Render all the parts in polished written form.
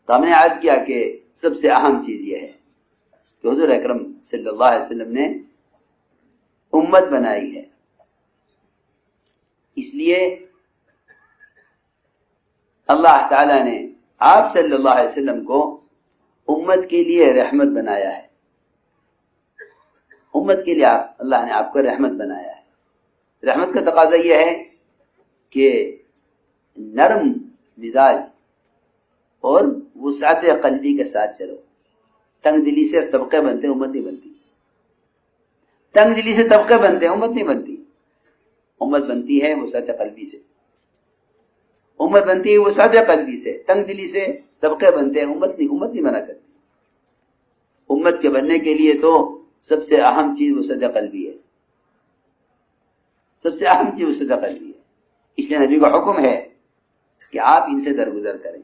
تو ہم نے عرض کیا کہ سب سے اہم چیز یہ ہے کہ حضور اکرم صلی اللہ علیہ وسلم نے امت بنائی ہے، اس لیے اللہ تعالی نے آپ صلی اللہ علیہ وسلم کو امت کے لیے رحمت بنایا ہے، امت کے لیے اللہ نے آپ کو رحمت بنایا ہے۔ رحمت کا تقاضا یہ ہے کہ نرم مزاج اور وسعت قلبی کے ساتھ چلو۔ تنگ دلی سے طبقے بنتے امت نہیں بنتی، تنگ دلی سے طبقے بنتے امت نہیں بنتی، امت بنتی ہے وسعت قلبی سے، امت بنتی ہے وسعت قلبی سے۔ تنگ دلی سے طبقے بنتے ہیں، امت نہیں بنا کرتی۔ امت کے بننے کے لیے تو سب سے اہم چیز وسعت قلبی ہے، سب سے اہم چیز وسعت قلبی ہے۔ اس لیے نبی کا حکم ہے کہ آپ ان سے درگزر کریں،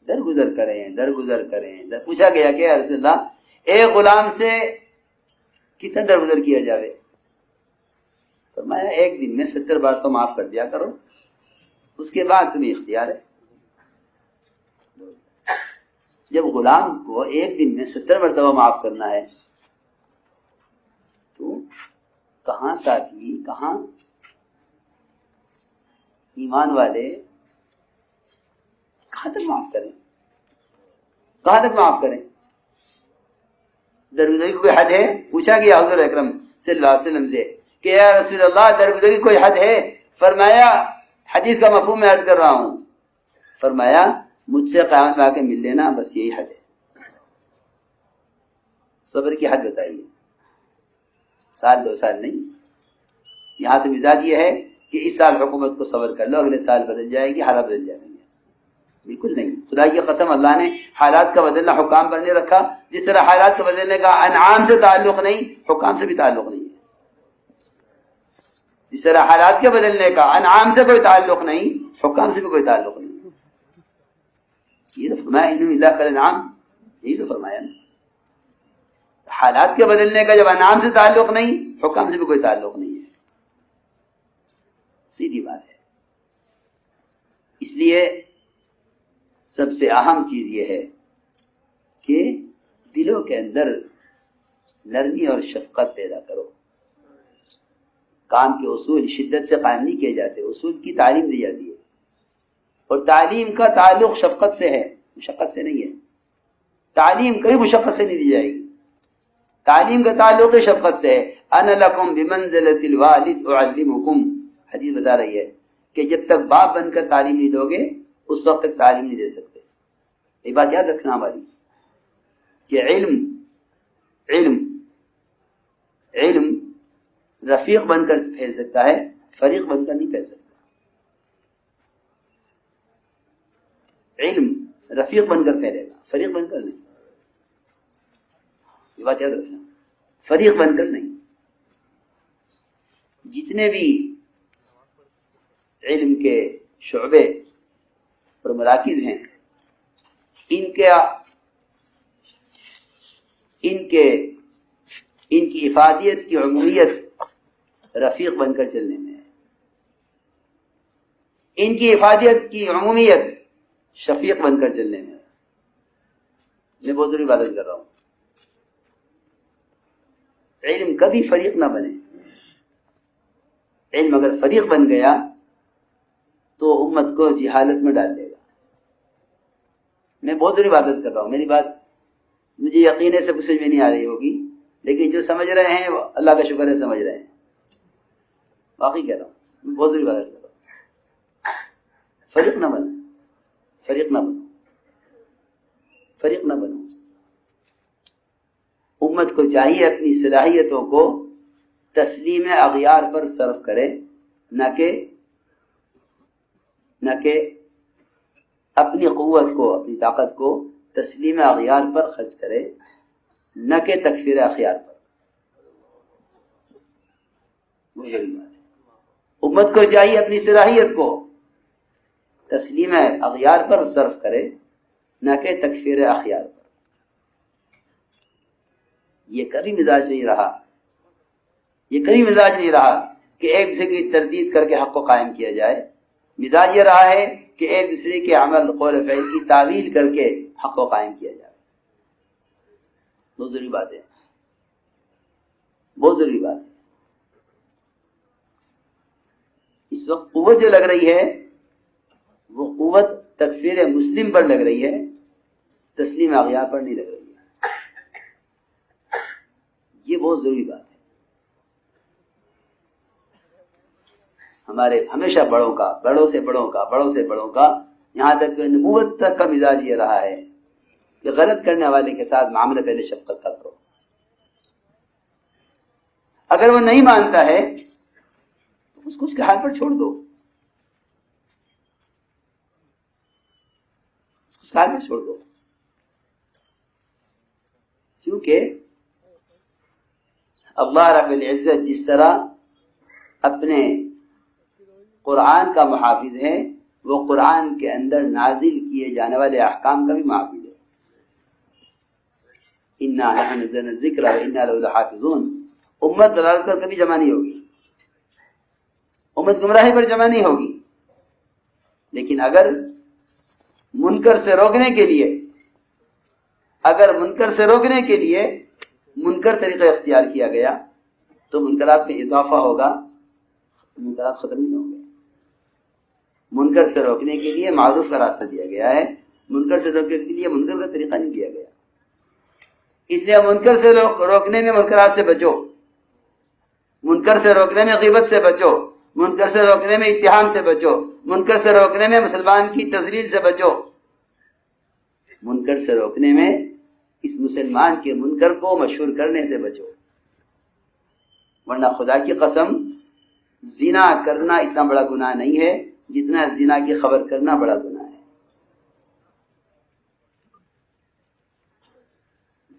درگزر کریں، درگزر کریں۔ پوچھا گیا کہ یا رسول اللہ ایک غلام سے کتنا درگزر کیا جاوے؟ فرمایا ایک دن میں 70 بار تو معاف کر دیا کرو، اس کے بعد تمہیں اختیار ہے۔ جب غلام کو ایک دن میں 70 مرتبہ معاف کرنا ہے تو کہاں ساتھی، کہاں ایمان والے کہاں تک معاف کریں، کہاں تک معاف کریں؟ درگزری کی کوئی حد ہے؟ پوچھا گیا حضور اکرم صلی اللہ علیہ وسلم سے کہ یا رسول اللہ درگزری کی کوئی حد ہے؟ فرمایا حدیث کا مفہوم میں عرض کر رہا ہوں، فرمایا مجھ سے قیامت میں آ کے مل لینا، بس یہی حد ہے۔ صبر کی حد بتائیے، سال 2 سال نہیں، یہاں تو مزاج یہ ہے کہ اس سال حکومت کو صبر کر لو، اگلے سال بدل جائے گی، حالات بدل جائیں گے۔ بالکل نہیں، خدا کی قسم اللہ نے حالات کا بدلنا حکام پر نہیں رکھا، جس طرح حالات کا بدلنے کا انعام سے تعلق نہیں، حکام سے بھی تعلق نہیں ہے۔ جس طرح حالات کے بدلنے کا انعام سے کوئی تعلق نہیں، حکام سے بھی کوئی تعلق نہیں۔ یہ تو فرمایا انہم الا کالانعام، یہی تو فرمایا نا۔ حالات کے بدلنے کا جب انعام سے تعلق نہیں، حکام سے بھی کوئی تعلق نہیں ہے، سیدھی بات ہے۔ اس لیے سب سے اہم چیز یہ ہے کہ دلوں کے اندر نرمی اور شفقت پیدا کرو۔ کام کے اصول شدت سے قائم نہیں کیے جاتے، اصول کی تعلیم دی جاتی ہے، اور تعلیم کا تعلق شفقت سے ہے، مشقت سے نہیں ہے۔ تعلیم کئی مشقت سے نہیں دی جائے گی، تعلیم کا تعلق شفقت سے ہے۔ انا لکم بمنزلۃ الوالد اعلمکم، حدیث بتا رہی ہے کہ جب تک باپ بن کر تعلیم نہیں دو گے اس وقت تک تعلیم نہیں دے سکتے۔ یہ بات یاد رکھنا ہماری کہ علم رفیق بن کر پھیل سکتا ہے، فریق بن کر نہیں پھیل سکتا۔ علم رفیق بن کر پھیلے گا، فریق بن کر نہیں۔ یہ بات یاد رکھنا، فریق بن کر نہیں۔ جتنے بھی علم کے شعبے اور مراکز ہیں ان کی افادیت کی عمومیت رفیق بن کر چلنے میں ہے، ان کی افادیت کی عمومیت شفیق بن کر چلنے میں ہے۔ میں بہت ضروری بات کر رہا ہوں، علم کبھی فریق نہ بنے۔ علم اگر فریق بن گیا تو امت کو جہالت میں ڈال دے گا۔ میں بہت ضروری بات کر رہا ہوں، میری بات مجھے یقین ہے سب سمجھ میں نہیں آ رہی ہوگی، لیکن جو سمجھ رہے ہیں وہ اللہ کا شکر ہے سمجھ رہے ہیں، واقعی کہہ رہا ہوں، میں بہت ضروری بات کر رہا ہوں۔ فریق نہ بنو، فریق نہ بنو، فریق نہ بنو۔ امت کو چاہیے اپنی صلاحیتوں کو تسلیم اغیار پر صرف کرے، نہ کہ اپنی قوت کو، اپنی طاقت کو تسلیم اغیار پر خرچ کرے، نہ کہ تکفیر اخیار پر۔ امت کو چاہیے اپنی صلاحیت کو تسلیم اغیار پر صرف کرے، نہ کہ تکفیر اخیار پر۔ یہ کبھی مزاج نہیں رہا، یہ کبھی مزاج نہیں رہا کہ ایک دوسرے کی تردید کر کے حق کو قائم کیا جائے۔ مزاج یہ رہا ہے کہ ایک دوسرے کے عمل قول و فعل کی تعویل کر کے حق کو قائم کیا جائے. بہت ضروری بات ہے، بہت ضروری بات ہے. اس وقت قوت جو لگ رہی ہے وہ قوت تکفیر مسلم پر لگ رہی ہے، تسلیم اغیار پر نہیں لگ رہی ہے. یہ بہت ضروری بات ہے. ہمارے ہمیشہ بڑوں سے بڑوں کا یہاں تک نبوت تک کا مزاج یہ رہا ہے کہ غلط کرنے والے کے ساتھ معاملہ پہلے شفقت کا کرو. اگر وہ نہیں مانتا ہے تو اس کو اس کے حال پر چھوڑ دو، اس کے حال پر چھوڑ دو. کیونکہ اللہ رب العزت جس طرح اپنے قرآن کا محافظ ہے، وہ قرآن کے اندر نازل کیے جانے والے احکام کا بھی محافظ ہے. اِنَّا نَحْنُ نَزَّلْنَا الذِّكْرَ وَإِنَّا لَهُ لَحَافِظُونَ. امت دلالت پر کبھی جمع نہیں ہوگی، امت گمراہی پر جمع نہیں ہوگی. لیکن اگر منکر سے روکنے کے لیے منکر طریقہ اختیار کیا گیا تو منکرات میں اضافہ ہوگا، منکرات ختم نہیں ہوں گے. منکر سے روکنے کے لیے معروف کا راستہ دیا گیا ہے، منکر سے روکنے کے لیے منکر کا طریقہ نہیں دیا گیا. اس لیے منکر سے روکنے میں منکرات سے بچو، منکر سے روکنے میں غیبت سے بچو، منکر سے روکنے میں اتہام سے بچو، منکر سے روکنے میں مسلمان کی تذلیل سے بچو، منکر سے روکنے میں اس مسلمان کے منکر کو مشہور کرنے سے بچو. ورنہ خدا کی قسم زنا کرنا اتنا بڑا گناہ نہیں ہے جتنا زنا کی خبر کرنا بڑا گناہ ہے.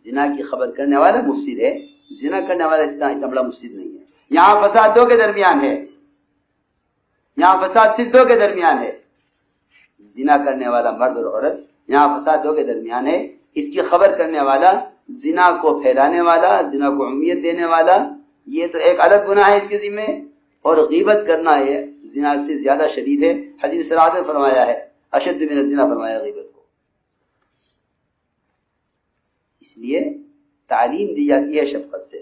زنا کی خبر کرنے والا مفسد ہے، زنا کرنے والا اتنا بڑا مفسد نہیں ہے. یہاں فساد دو کے درمیان ہے، یہاں فساد صرف دو کے درمیان ہے. زنا کرنے والا مرد اور عورت، یہاں فساد دو کے درمیان ہے. اس کی خبر کرنے والا، زنا کو پھیلانے والا، زنا کو عمیت دینے والا، یہ تو ایک الگ گناہ ہے اس کے ذمہ. اور غیبت کرنا ہے زنا سے زیادہ شدید ہے. حدیث صراحت نے فرمایا ہے اشد من الزنا، فرمایا غیبت کو. اس لیے تعلیم دی جاتی ہے شفقت سے،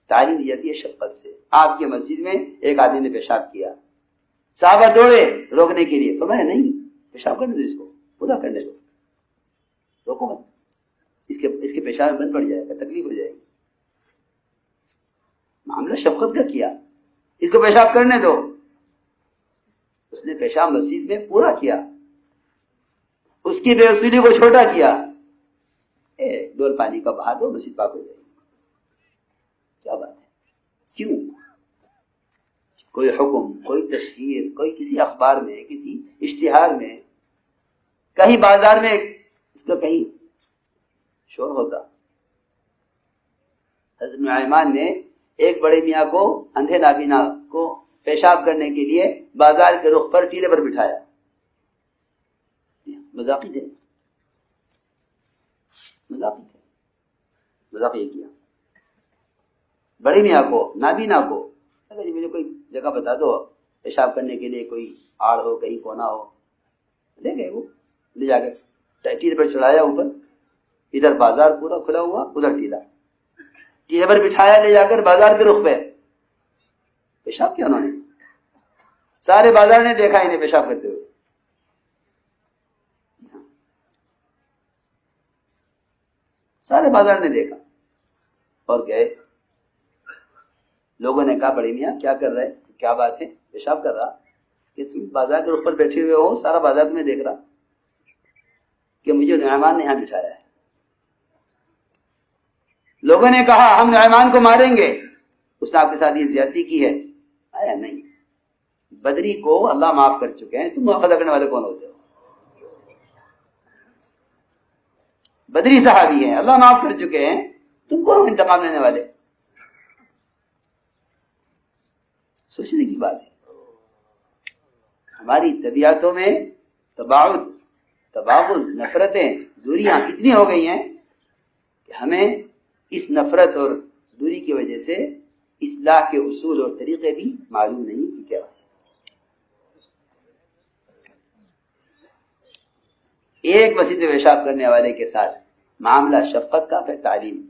تعلیم دی جاتی ہے شفقت سے. آپ کی مسجد میں ایک آدمی نے پیشاب کیا، صحابہ دوڑے روکنے کے لیے، فرمایا نہیں، پیشاب کرنے دو، اس کو پورا کرنے دو، روکو مت، اس کے پیشاب بند پڑ جائے گا، تکلیف ہو جائے گی. معاملہ شفقت کا کیا، اس کو پیشاب کرنے دو. اس نے پیشاب مسجد میں پورا کیا، اس کی بے اصولی کو چھوٹا کیا. ڈول پانی کا بہا دو، مسجد پاک ہو جائے گی. کیا بات ہے؟ کیوں کوئی حکم، کوئی تشہیر، کوئی کسی اخبار میں، کسی اشتہار میں، کہیں بازار میں اس کا کہیں شور ہوتا. حضرت نعمان نے ایک بڑے میاں کو، اندھے نابینا کو پیشاب کرنے کے لیے بازار کے رخ پر ٹیلے پر بٹھایا. مذاقی تھے، مذاق یہ کیا. بڑے میاں کو، نابینا کو، اگر مجھے کوئی جگہ بتا دو پیشاب کرنے کے لیے، کوئی آڑ ہو، کہیں کونا ہو. لے گئے، وہ لے جا کے ٹیلے پر چڑھایا اوپر. ادھر بازار پورا کھلا ہوا، ادھر ٹیلا، ٹیلے پر بٹھایا لے جا کر بازار کے رخ پہ. پیشاب کیا انہوں نے، سارے بازار نے دیکھا انہیں پیشاب کرتے ہوئے. سارے بازار نے دیکھا اور گئے. لوگوں نے کہا بڑے میاں کیا کر رہے، کیا بات ہے؟ پیشاب کر رہا. کہ تم بازار کے رخ پر بیٹھے ہوئے ہو، سارا بازار تمہیں دیکھ رہا کہ مجھے نعمان نے یہاں بٹھایا ہے. لوگوں نے کہا ہم نعمان کو ماریں گے، اس نے آپ کے ساتھ یہ زیادتی کی ہے. آیا نہیں، بدری کو اللہ معاف کر چکے ہیں، تم مواخذہ کرنے والے کون ہوتے ہو؟ بدری صحابی ہیں، اللہ معاف کر چکے ہیں، تم کون انتقام لینے والے؟ سوچنے کی بات ہے. ہماری طبیعتوں میں تباغض، نفرتیں، دوریاں اتنی ہو گئی ہیں کہ ہمیں اس نفرت اور دوری کی وجہ سے اصلاح کے اصول اور طریقے بھی معلوم نہیں کہ کیا. ایک مسجد میں پیشاب کرنے والے کے ساتھ معاملہ شفقت کا، پھر تعلیم